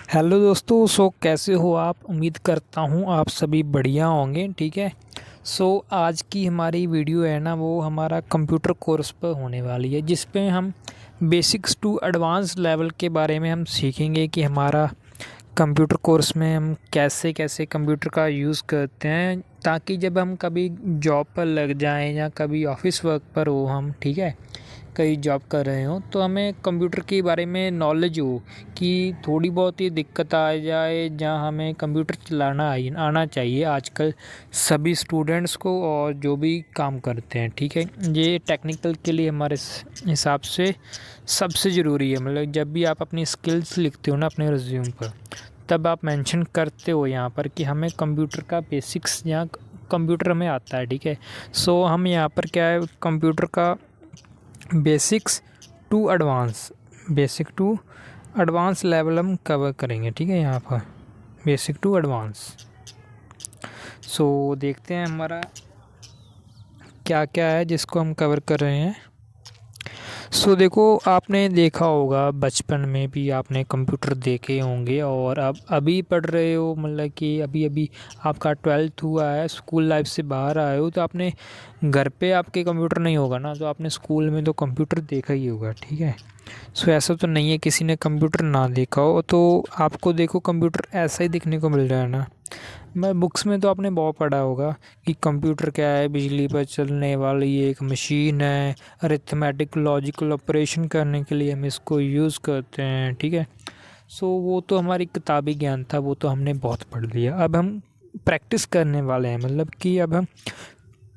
Hello दोस्तों। कैसे हो आप? उम्मीद करता हूँ आप सभी बढ़िया होंगे। ठीक है। आज की हमारी वीडियो है ना, वो हमारा कंप्यूटर कोर्स पर होने वाली है, जिस पे हम बेसिक्स टू एडवांस लेवल के बारे में हम सीखेंगे कि हमारा कंप्यूटर कोर्स में हम कैसे कैसे कंप्यूटर का यूज़ करते हैं, ताकि जब हम कभी जॉब पर लग जाएं या कभी ऑफिस वर्क पर हो हम, ठीक है, कहीं जॉब कर रहे हो, तो हमें कंप्यूटर के बारे में नॉलेज हो कि थोड़ी बहुत ही दिक्कत आ जाए जहाँ हमें कंप्यूटर चलाना आना चाहिए आजकल सभी स्टूडेंट्स को और जो भी काम करते हैं। ठीक है। ये टेक्निकल के लिए हमारे हिसाब से सबसे ज़रूरी है। मतलब जब भी आप अपनी स्किल्स लिखते हो ना अपने रिज्यूम पर, तब आप मेंशन करते हो यहाँ पर कि हमें कंप्यूटर का बेसिक्स यहाँ कंप्यूटर में आता है। ठीक है। हम यहाँ पर क्या है, कंप्यूटर का basics to advance, basic to advance level हम कवर करेंगे। ठीक है। यहाँ पर बेसिक टू एडवांस। देखते हैं हमारा क्या क्या है जिसको हम कवर कर रहे हैं। देखो, आपने देखा होगा बचपन में भी आपने कंप्यूटर देखे होंगे, और अब अभी पढ़ रहे हो, मतलब कि अभी अभी आपका 12th हुआ है, स्कूल लाइफ से बाहर आए हो, तो आपने घर पे आपके कंप्यूटर नहीं होगा ना, तो आपने स्कूल में तो कंप्यूटर देखा ही होगा। ठीक है। ऐसा तो नहीं है किसी ने कंप्यूटर ना देखा हो, तो आपको देखो कंप्यूटर ऐसा ही दिखने को मिल रहा है ना। मैं बुक्स में तो आपने बहुत पढ़ा होगा कि कंप्यूटर क्या है, बिजली पर चलने वाली एक मशीन है, अरिथमेटिक लॉजिकल ऑपरेशन करने के लिए हम इसको यूज़ करते हैं। ठीक है। वो तो हमारी किताबी ज्ञान था, वो तो हमने बहुत पढ़ लिया। अब हम प्रैक्टिस करने वाले हैं, मतलब कि अब हम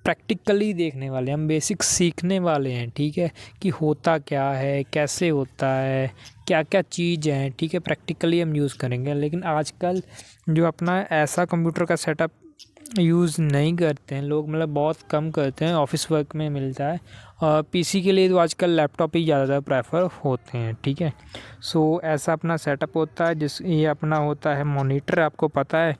प्रैक्टिकली देखने वाले हैं, हम बेसिक सीखने वाले हैं। ठीक है, कि होता क्या है, कैसे होता है, क्या क्या चीज़ है। ठीक है, प्रैक्टिकली हम यूज़ करेंगे। लेकिन आजकल जो अपना ऐसा कंप्यूटर का सेटअप यूज़ नहीं करते हैं लोग, मतलब बहुत कम करते हैं, ऑफिस वर्क में मिलता है। और पीसी के लिए तो आजकल लैपटॉप ही ज़्यादा प्रेफर होते हैं। ठीक है। ऐसा अपना सेटअप होता है, ये अपना होता है मॉनिटर, आपको पता है।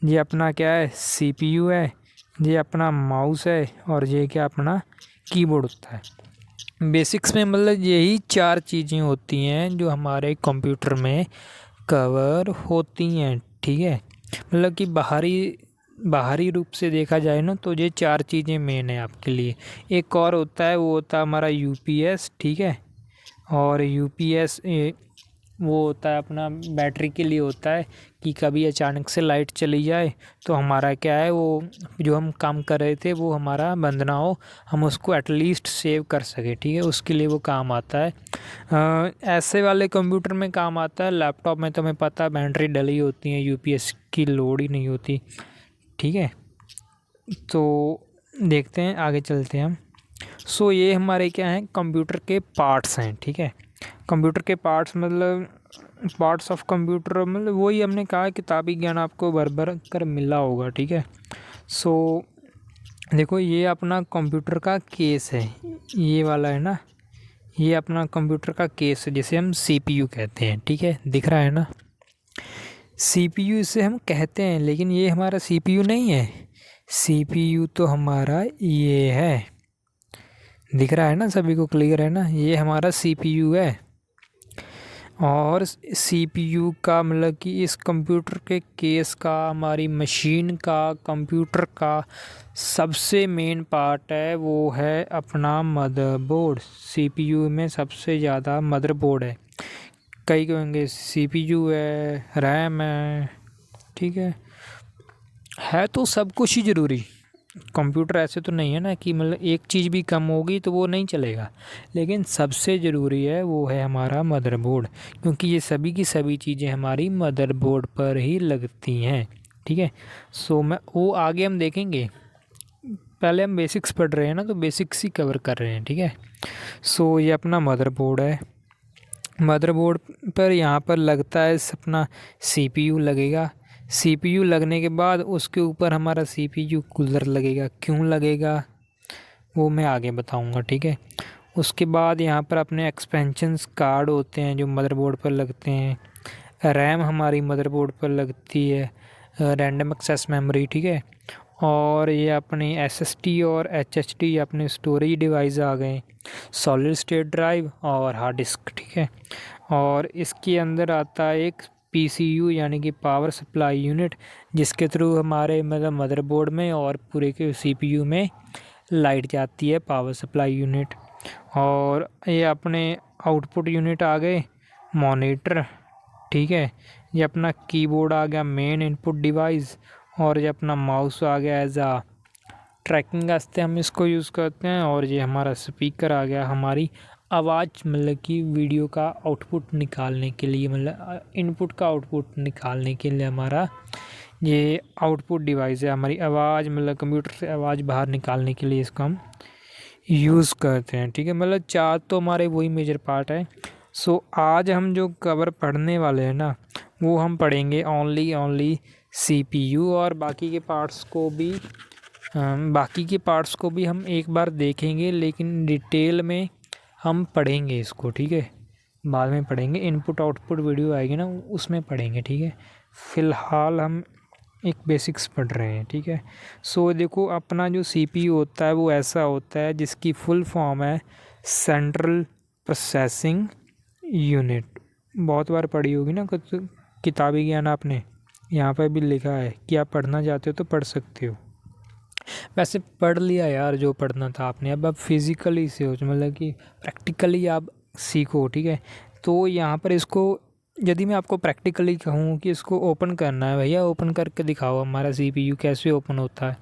ये अपना क्या है, सीपीयू है। ये अपना माउस है, और ये क्या अपना कीबोर्ड होता है। बेसिक्स में मतलब यही चार चीज़ें होती हैं जो हमारे कंप्यूटर में कवर होती हैं। ठीक है। मतलब कि बाहरी बाहरी रूप से देखा जाए ना, तो ये चार चीज़ें मेन है आपके लिए। एक और होता है, वो होता है हमारा यूपीएस। ठीक है। और यूपीएस वो होता है अपना बैटरी के लिए होता है, कि कभी अचानक से लाइट चली जाए तो हमारा क्या है, वो जो हम काम कर रहे थे वो हमारा बंद ना हो, हम उसको एटलीस्ट सेव कर सके। ठीक है, उसके लिए वो काम आता है। ऐसे वाले कंप्यूटर में काम आता है। लैपटॉप में तो हमें पता है बैटरी डली होती है, यूपीएस की लोड ही नहीं होती। ठीक है। तो देखते हैं, आगे चलते हैं हम। ये हमारे क्या हैं, कंप्यूटर के पार्ट्स हैं। ठीक है। कंप्यूटर के पार्ट्स मतलब पार्ट्स ऑफ कंप्यूटर, मतलब वही हमने कहा किताबी ज्ञान आपको भर भर कर मिला होगा। ठीक है। सो देखो, ये अपना कंप्यूटर का केस है, ये वाला है ना, ये अपना कंप्यूटर का केस है, जिसे हम सीपीयू कहते हैं। ठीक है, दिख रहा है ना, सीपीयू इसे हम कहते हैं, लेकिन ये हमारा सीपीयू नहीं है। सीपीयू तो हमारा ये है, दिख रहा है ना, सभी को क्लियर है ना, ये हमारा सीपीयू है। और सीपीयू का मतलब कि इस कंप्यूटर के केस का, हमारी मशीन का, कंप्यूटर का सबसे मेन पार्ट है, वो है अपना मदरबोर्ड। सीपीयू में सबसे ज़्यादा मदरबोर्ड है। कई कहेंगे सीपीयू है, रैम है। ठीक है तो सब कुछ ही ज़रूरी। कंप्यूटर ऐसे तो नहीं है ना कि मतलब एक चीज़ भी कम होगी तो वो नहीं चलेगा, लेकिन सबसे ज़रूरी है वो है हमारा मदरबोर्ड, क्योंकि ये सभी की सभी चीज़ें हमारी मदरबोर्ड पर ही लगती हैं। ठीक है। मैं वो आगे हम देखेंगे, पहले हम बेसिक्स पढ़ रहे हैं ना, तो बेसिक्स ही कवर कर रहे हैं। ठीक है। ये अपना मदरबोर्ड है। मदरबोर्ड पर यहाँ पर लगता है अपना सीपीयू लगेगा। सीपीयू लगने के बाद उसके ऊपर हमारा सीपीयू कूलर लगेगा। क्यों लगेगा वो मैं आगे बताऊंगा। ठीक है। उसके बाद यहाँ पर अपने एक्सपेंशंस कार्ड होते हैं जो मदरबोर्ड पर लगते हैं। रैम हमारी मदरबोर्ड पर लगती है, रैंडम एक्सेस मेमोरी। ठीक है। और ये अपनी एसएसडी और एचएचडी अपने स्टोरेज डिवाइस आ गए, सॉलिड स्टेट ड्राइव और हार्ड डिस्क। ठीक है। और इसके अंदर आता है एक पीसीयू यानी कि पावर सप्लाई यूनिट, जिसके थ्रू हमारे मतलब मदरबोर्ड में और पूरे के सीपीयू में लाइट जाती है, पावर सप्लाई यूनिट। और ये अपने आउटपुट यूनिट आ गए, मॉनिटर, ठीक है। ये अपना कीबोर्ड आ गया, मेन इनपुट डिवाइस। और ये अपना माउस आ गया एज आ ट्रैकिंग वास्ते हम इसको यूज़ करते हैं। और ये हमारा स्पीकर आ गया, हमारी आवाज़ मतलब कि वीडियो का आउटपुट निकालने के लिए, मतलब इनपुट का आउटपुट निकालने के लिए हमारा ये आउटपुट डिवाइस है। हमारी आवाज़ मतलब कंप्यूटर से आवाज़ बाहर निकालने के लिए इसको हम यूज़ करते हैं, ठीक है। मतलब 4 तो हमारे वही मेजर पार्ट है। सो आज हम जो कवर पढ़ने वाले हैं ना, वो हम पढ़ेंगे ओनली सीपीयू। और बाकी के पार्ट्स को भी हम एक बार देखेंगे, लेकिन डिटेल में हम पढ़ेंगे इसको, ठीक है। बाद में पढ़ेंगे, इनपुट आउटपुट वीडियो आएगी ना, उसमें पढ़ेंगे, ठीक है। फ़िलहाल हम एक बेसिक्स पढ़ रहे हैं, ठीक है। सो देखो, अपना जो सीपीयू होता है वो ऐसा होता है जिसकी फुल फॉर्म है सेंट्रल प्रोसेसिंग यूनिट। बहुत बार पढ़ी होगी ना कुछ किताबी ज्ञान आपने, यहाँ पर भी लिखा है कि आप पढ़ना चाहते हो तो पढ़ सकते हो। वैसे पढ़ लिया यार जो पढ़ना था आपने, अब फिज़िकली से हो, मतलब कि प्रैक्टिकली आप सीखो, ठीक है। तो यहाँ पर इसको, यदि मैं आपको प्रैक्टिकली कहूँ कि इसको ओपन करना है, भैया ओपन करके दिखाओ हमारा सीपीयू कैसे ओपन होता है,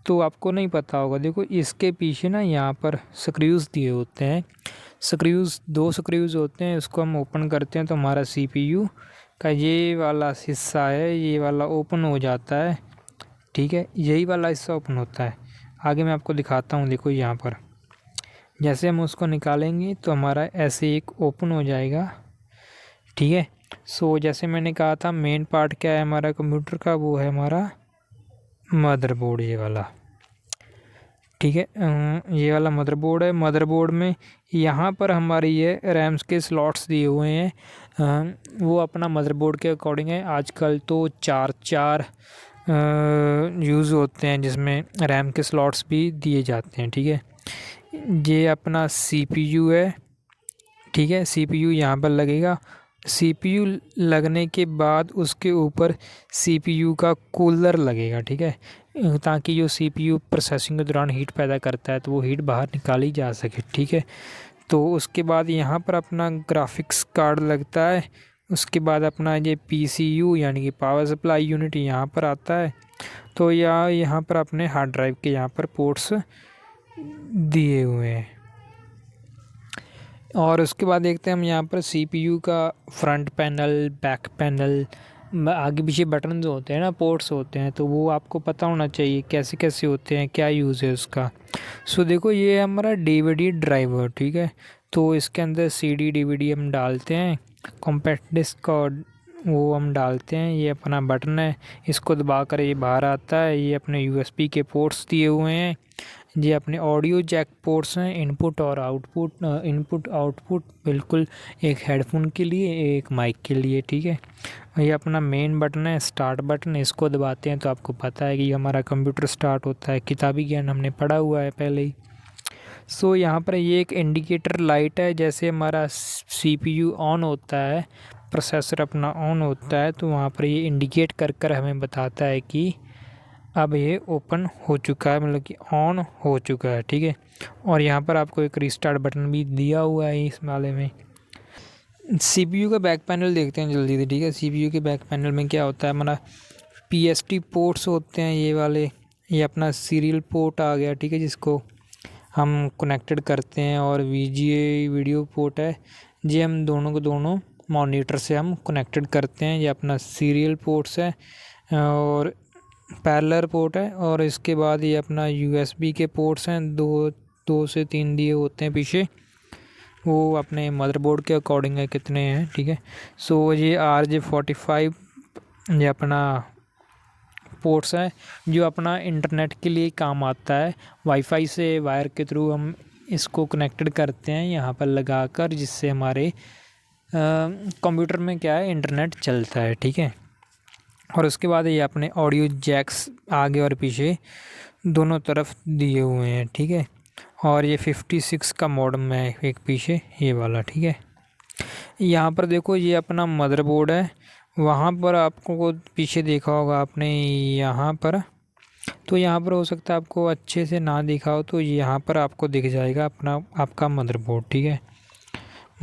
तो आपको नहीं पता होगा। देखो इसके पीछे ना यहाँ पर स्क्रूज़ दिए होते हैं, 2 स्क्रूज़ होते हैं। इसको हम ओपन करते हैं तो हमारा सीपीयू का ये वाला हिस्सा है, ये वाला ओपन हो जाता है, ठीक है। यही वाला हिस्सा ओपन होता है। आगे मैं आपको दिखाता हूँ, देखो यहाँ पर जैसे हम उसको निकालेंगे तो हमारा ऐसे एक ओपन हो जाएगा, ठीक है। सो जैसे मैंने कहा था, मेन पार्ट क्या है हमारा कंप्यूटर का, वो है हमारा मदरबोर्ड, ये वाला, ठीक है। ये वाला मदरबोर्ड है। मदरबोर्ड में यहाँ पर हमारी ये रैम्स के स्लॉट्स दिए हुए हैं, वो अपना मदरबोर्ड के अकॉर्डिंग है। आजकल तो 4 यूज़ होते हैं जिसमें रैम के स्लॉट्स भी दिए जाते हैं, ठीक है। ये अपना सीपीयू है, ठीक है। सीपीयू यहाँ पर लगेगा। सीपीयू लगने के बाद उसके ऊपर सीपीयू का कूलर लगेगा, ठीक है, ताकि जो सीपीयू प्रोसेसिंग के दौरान हीट पैदा करता है तो वो हीट बाहर निकाली जा सके, ठीक है। तो उसके बाद यहाँ पर अपना ग्राफिक्स कार्ड लगता है। उसके बाद अपना ये पीसीयू यानी कि पावर सप्लाई यूनिट यहाँ पर आता है। तो यहाँ पर अपने हार्ड ड्राइव के यहाँ पर पोर्ट्स दिए हुए हैं। और उसके बाद देखते हैं हम यहाँ पर सीपीयू का फ्रंट पैनल, बैक पैनल, आगे पीछे बटन जो होते हैं ना, पोर्ट्स होते हैं, तो वो आपको पता होना चाहिए कैसे कैसे होते हैं, क्या यूज़ है उसका। सो देखो ये है हमारा डीवीडी ड्राइवर, ठीक है। तो इसके अंदर सीडी डीवीडी हम डालते हैं, कॉम्पैक्ट डिस्क और वो हम डालते हैं। ये अपना बटन है, इसको दबाकर ये बाहर आता है। ये अपने यूएसबी के पोर्ट्स दिए हुए हैं। ये अपने ऑडियो जैक पोर्ट्स हैं, इनपुट और आउटपुट बिल्कुल, एक हेडफोन के लिए, एक माइक के लिए, ठीक है। ये अपना मेन बटन है, स्टार्ट बटन, इसको दबाते हैं तो आपको पता है कि हमारा कंप्यूटर स्टार्ट होता है। किताबी ज्ञान हमने पढ़ा हुआ है पहले ही। सो यहाँ पर ये एक इंडिकेटर लाइट है, जैसे हमारा सीपीयू ऑन होता है, प्रोसेसर अपना ऑन होता है, तो वहाँ पर ये इंडिकेट कर हमें बताता है कि अब ये ओपन हो चुका है, मतलब कि ऑन हो चुका है, ठीक है। और यहाँ पर आपको एक रीस्टार्ट बटन भी दिया हुआ है इस वाले में। सीपीयू का बैक पैनल देखते हैं जल्दी से, ठीक है। सीपीयू के बैक पैनल में क्या होता है, हमारा पीएसटी पोर्ट्स होते हैं ये वाले। ये अपना सीरियल पोर्ट आ गया, ठीक है, जिसको हम कनेक्टेड करते हैं। और वीजीए वीडियो पोर्ट है, ये हम दोनों को दोनों मॉनिटर से हम कनेक्टेड करते हैं। ये अपना सीरियल पोर्ट्स है और पैरेलल पोर्ट है। और इसके बाद ये अपना यूएसबी के पोर्ट्स हैं, 2 से 3 दिए होते हैं पीछे, वो अपने मदरबोर्ड के अकॉर्डिंग है कितने हैं, ठीक है। सो ये RJ45 ये अपना पोर्ट्स है, जो अपना इंटरनेट के लिए काम आता है। वाईफाई से वायर के थ्रू हम इसको कनेक्टेड करते हैं यहाँ पर लगाकर, जिससे हमारे कंप्यूटर में क्या है, इंटरनेट चलता है, ठीक है। और उसके बाद ये अपने ऑडियो जैक्स आगे और पीछे दोनों तरफ दिए हुए हैं, ठीक है। और ये 56 का मॉडेम है एक पीछे ये वाला, ठीक है। यहाँ पर देखो ये अपना मदरबोर्ड है। वहाँ पर आपको पीछे देखा होगा आपने यहाँ पर, तो यहाँ पर हो सकता है आपको अच्छे से ना दिखा हो, तो यहाँ पर आपको दिख जाएगा अपना आपका मदरबोर्ड। ठीक है,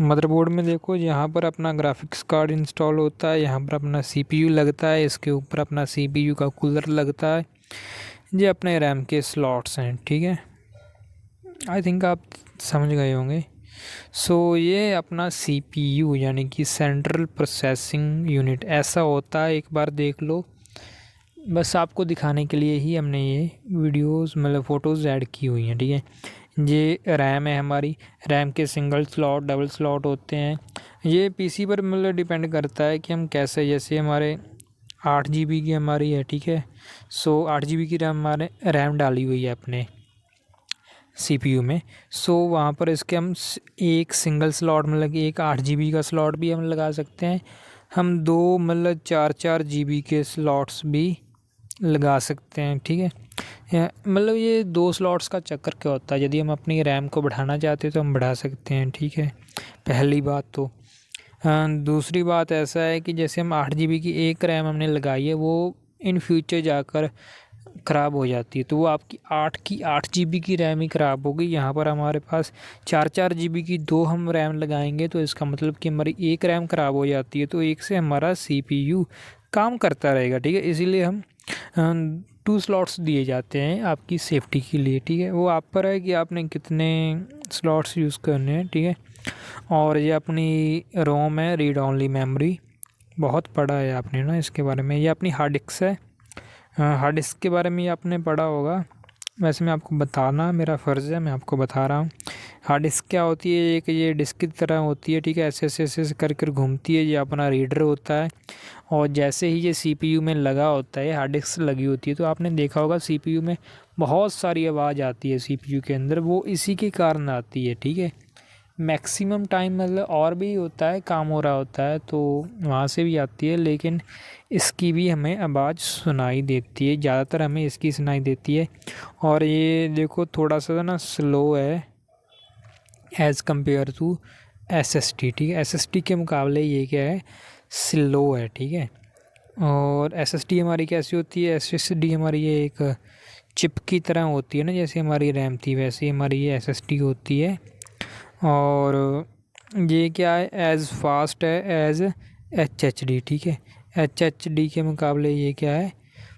मदरबोर्ड में देखो यहाँ पर अपना ग्राफिक्स कार्ड इंस्टॉल होता है, यहाँ पर अपना सीपीयू लगता है, इसके ऊपर अपना सीपीयू का कूलर लगता है, ये अपने रैम के स्लॉट्स हैं। ठीक है, आई थिंक आप समझ गए होंगे। सो ये अपना सीपीयू यानी कि सेंट्रल प्रोसेसिंग यूनिट ऐसा होता है, एक बार देख लो। बस आपको दिखाने के लिए ही हमने ये वीडियोस मतलब फ़ोटोज़ ऐड की हुई हैं। ठीक है, ये रैम है हमारी, रैम के सिंगल स्लॉट डबल स्लॉट होते हैं। ये पीसी पर मतलब डिपेंड करता है कि हम कैसे, जैसे हमारे 8 GB की हमारी है। ठीक है, सो 8 GB की रैम डाली हुई है अपने सीपीयू में। सो वहाँ पर इसके हम एक सिंगल स्लॉट मतलब कि एक 8 GB का स्लॉट भी हम लगा सकते हैं, हम दो मतलब 4-4 GB के स्लॉट्स भी लगा सकते हैं। ठीक है, मतलब ये 2 स्लॉट्स का चक्कर क्या होता है, यदि हम अपनी रैम को बढ़ाना चाहते हैं तो हम बढ़ा सकते हैं। ठीक है, पहली बात तो दूसरी बात ऐसा है कि जैसे हम 8 GB की एक रैम हमने लगाई है, वो इन फ्यूचर जाकर ख़राब हो जाती है, तो वो आपकी 8 GB की रैम ही ख़राब होगी। यहाँ पर हमारे पास 4-4 GB की 2 हम रैम लगाएंगे, तो इसका मतलब कि हमारी एक रैम ख़राब हो जाती है, तो एक से हमारा सीपीयू काम करता रहेगा। ठीक है, इसीलिए हम 2 स्लॉट्स दिए जाते हैं आपकी सेफ्टी के लिए। ठीक है, वो आप पर है कि आपने कितने स्लॉट्स यूज़ करने हैं। ठीक है, और ये अपनी रोम है, रीड ओनली मेमोरी, बहुत पढ़ा है आपने ना इसके बारे में। ये अपनी हार्ड डिस्क है, हार्ड डिस्क के बारे में आपने पढ़ा होगा, वैसे मैं आपको बताना मेरा फ़र्ज़ है, मैं आपको बता रहा हूँ। हार्ड डिस्क क्या होती है, एक ये डिस्क की तरह होती है। ठीक है, ऐसे ऐसे ऐसे कर कर घूमती है, ये अपना रीडर होता है, और जैसे ही ये सीपीयू में लगा होता है, हार्ड डिस्क लगी होती है, तो आपने देखा होगा सीपीयू में बहुत सारी आवाज़ आती है सीपीयू के अंदर, वो इसी के कारण आती है। ठीक है, मैक्सिमम टाइम मतलब और भी होता है, काम हो रहा होता है तो वहाँ से भी आती है, लेकिन इसकी भी हमें आवाज़ सुनाई देती है, ज़्यादातर हमें इसकी सुनाई देती है। और ये देखो थोड़ा सा ना स्लो है एज़ कम्पेयर टू एसएसडी। ठीक है, एसएसडी के मुकाबले ये क्या है, स्लो है। ठीक है, और एसएसडी हमारी कैसी होती है, एसएसडी हमारी ये एक चिप की तरह होती है ना, जैसे हमारी रैम थी वैसे ही हमारी ये एसएसडी होती है। और ये क्या है, एज़ फास्ट है एज़ एचएचडी। ठीक है, एचएचडी के मुकाबले ये क्या है,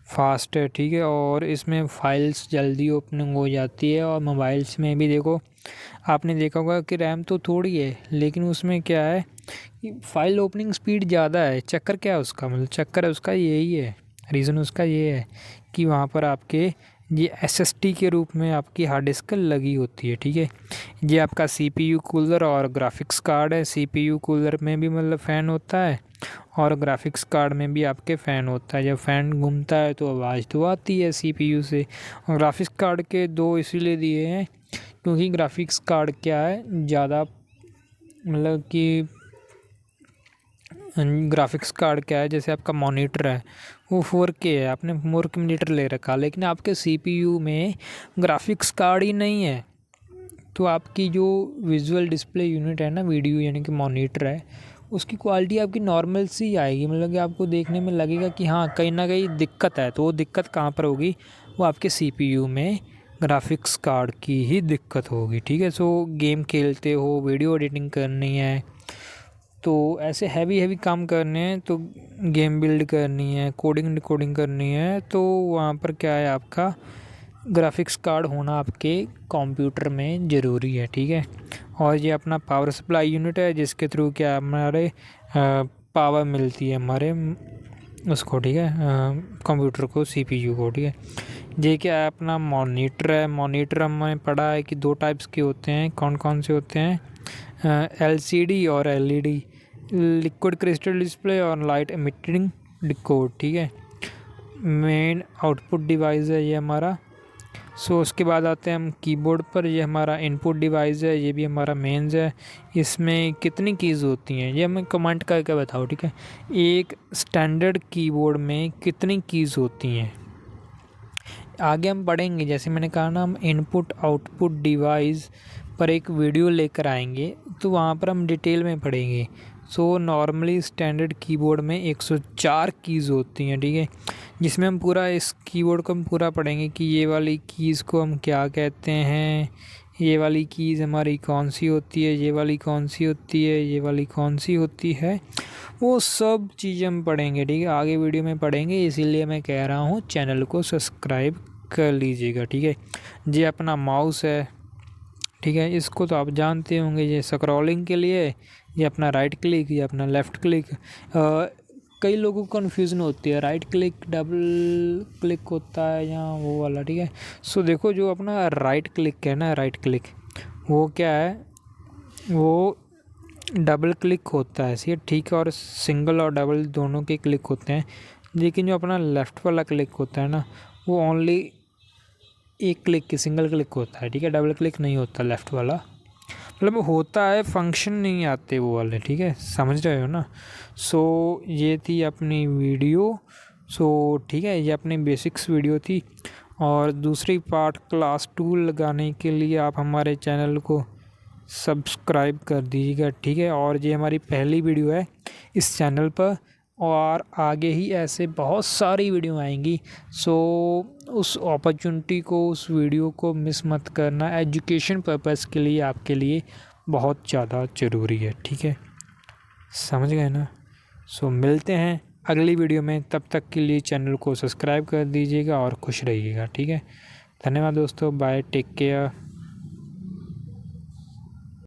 फास्ट है। ठीक है, और इसमें फ़ाइल्स जल्दी ओपनिंग हो जाती है। और मोबाइल्स में भी देखो, आपने देखा होगा कि रैम तो थोड़ी है, लेकिन उसमें क्या है कि फ़ाइल ओपनिंग स्पीड ज़्यादा है। चक्कर क्या है उसका, मतलब चक्कर है उसका यही है, रीज़न उसका ये है कि वहाँ पर आपके ये एसएसडी के रूप में आपकी हार्ड डिस्क लगी होती है। ठीक है, ये आपका सीपीयू कूलर और ग्राफिक्स कार्ड है। सीपीयू कूलर में भी मतलब फ़ैन होता है, और ग्राफिक्स कार्ड में भी आपके फ़ैन होता है। जब फ़ैन घूमता है तो आवाज़ तो आती है सीपीयू से। और ग्राफिक्स कार्ड के 2 इसीलिए दिए हैं क्योंकि ग्राफिक्स कार्ड क्या है, ज़्यादा मतलब कि ग्राफिक्स कार्ड क्या है, जैसे आपका मॉनिटर है वो 4K है, आपने 4K मॉनिटर ले रखा, लेकिन आपके सीपीयू में ग्राफिक्स कार्ड ही नहीं है, तो आपकी जो विजुअल डिस्प्ले यूनिट है ना, वीडियो यानी कि मॉनिटर है, उसकी क्वालिटी आपकी नॉर्मल सी आएगी। मतलब कि आपको देखने में लगेगा कि हाँ कहीं ना कहीं दिक्कत है, तो वो दिक्कत कहाँ पर होगी, वो आपके सीपीयू में ग्राफिक्स कार्ड की ही दिक्कत होगी। ठीक है, सो गेम खेलते हो, वीडियो एडिटिंग करनी है, तो ऐसे हैवी हैवी काम करने हैं, तो गेम बिल्ड करनी है, कोडिंग डिकोडिंग करनी है, तो वहाँ पर क्या है, आपका ग्राफिक्स कार्ड होना आपके कंप्यूटर में ज़रूरी है। ठीक है, और ये अपना पावर सप्लाई यूनिट है, जिसके थ्रू क्या हमारे पावर मिलती है हमारे उसको। ठीक है, कंप्यूटर को, सीपीयू को। ठीक है, ये क्या है, अपना मॉनिटर है। मॉनिटर हमने पढ़ा है कि 2 टाइप्स के होते हैं, कौन कौन से होते हैं, एलसीडी और एलईडी, लिक्विड क्रिस्टल डिस्प्ले और लाइट एमिटिंग डिकोड। ठीक है, मेन आउटपुट डिवाइस है ये हमारा। सो उसके बाद आते हैं हम कीबोर्ड पर, ये हमारा इनपुट डिवाइस है, ये भी हमारा मेंस है। इसमें कितनी कीज़ होती हैं ये हमें कमेंट करके बताओ। ठीक है, एक स्टैंडर्ड कीबोर्ड में कितनी कीज़ होती हैं आगे हम पढ़ेंगे। जैसे मैंने कहा ना, हम इनपुट आउटपुट डिवाइस पर एक वीडियो लेकर आएंगे तो वहाँ पर हम डिटेल में पढ़ेंगे। सो नॉर्मली स्टैंडर्ड कीबोर्ड में 104 कीज़ होती हैं, ठीक है, जिसमें हम पूरा इस कीबोर्ड को हम पूरा पढ़ेंगे कि ये वाली कीज़ को हम क्या कहते हैं, ये वाली कीज़ हमारी कौन सी होती है, ये वाली कौन सी होती है, ये वाली कौन सी होती है, वो सब चीज़ें हम पढ़ेंगे, ठीक है, आगे वीडियो में पढ़ेंगे। इसीलिए मैं कह रहा हूँ चैनल को सब्सक्राइब कर लीजिएगा, ठीक है। ये अपना माउस है, ठीक है, इसको तो आप जानते होंगे, ये स्क्रॉलिंग के लिए, ये अपना राइट क्लिक, ये अपना लेफ़्ट क्लिक। कई लोगों को कन्फ्यूज़न होती है, राइट क्लिक डबल क्लिक होता है या वो वाला, ठीक है। सो देखो जो अपना राइट क्लिक है ना, राइट क्लिक वो क्या है, वो डबल क्लिक होता है, ऐसे ठीक है, और सिंगल और डबल दोनों के क्लिक होते हैं। लेकिन जो अपना लेफ़्ट वाला क्लिक होता है ना, वो ओनली एक क्लिक की सिंगल क्लिक होता है, ठीक है, डबल क्लिक नहीं होता लेफ़्ट वाला, मतलब होता है, फंक्शन नहीं आते वो वाले, ठीक है, समझ रहे हो ना। सो ये थी अपनी वीडियो। सो ठीक है, ये अपनी बेसिक्स वीडियो थी, और दूसरी पार्ट क्लास 2 लगाने के लिए आप हमारे चैनल को सब्सक्राइब कर दीजिएगा, ठीक है। और ये हमारी पहली वीडियो है इस चैनल पर, और आगे ही ऐसे बहुत सारी वीडियो आएंगी। सो उस अपॉर्चुनिटी को, उस वीडियो को मिस मत करना, एजुकेशन पर्पज़ के लिए आपके लिए बहुत ज़्यादा ज़रूरी है, ठीक है, समझ गए ना। सो मिलते हैं अगली वीडियो में, तब तक के लिए चैनल को सब्सक्राइब कर दीजिएगा और खुश रहिएगा, ठीक है। धन्यवाद दोस्तों, बाय, टेक केयर।